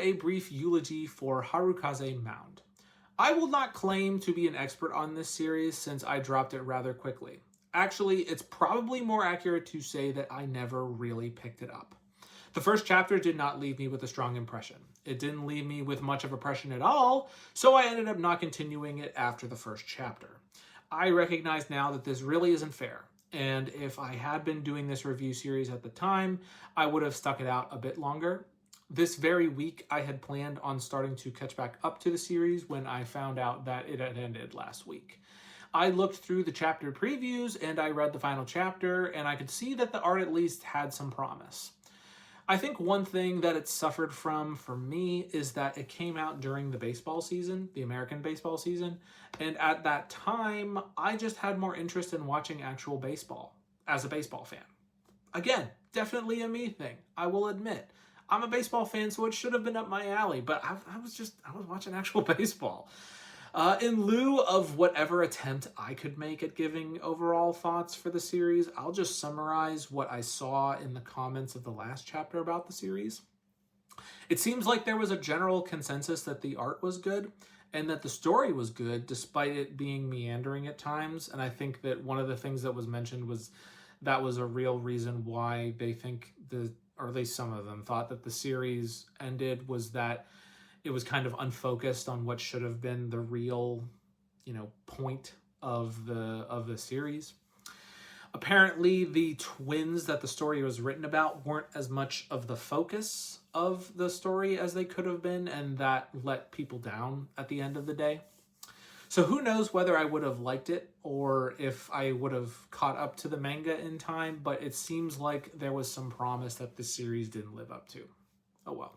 A brief eulogy for Harukaze Mound. I will not claim to be an expert on this series since I dropped it rather quickly. Actually, it's probably more accurate to say that I never really picked it up. The first chapter did not leave me with a strong impression. It didn't leave me with much of an impression at all, so I ended up not continuing it after the first chapter. I recognize now that this really isn't fair, and if I had been doing this review series at the time, I would have stuck it out a bit longer. This very week, I had planned on starting to catch back up to the series when I found out that it had ended last week. I looked through the chapter previews and I read the final chapter, and I could see that the art at least had some promise. I think one thing that it suffered from for me is that it came out during the baseball season, the American baseball season, and at that time, I just had more interest in watching actual baseball as a baseball fan. Again, definitely a me thing, I will admit. I'm a baseball fan, so it should have been up my alley, but I was watching actual baseball. In lieu of whatever attempt I could make at giving overall thoughts for the series, I'll just summarize what I saw in the comments of the last chapter about the series. It seems like there was a general consensus that the art was good and that the story was good, despite it being meandering at times. And I think that one of the things that was mentioned was that was a real reason why they think or at least some of them thought that the series ended, was that it was kind of unfocused on what should have been the real, point of the series. Apparently, the twins that the story was written about weren't as much of the focus of the story as they could have been, and that let people down at the end of the day. So who knows whether I would have liked it or if I would have caught up to the manga in time, but it seems like there was some promise that the series didn't live up to. Oh well.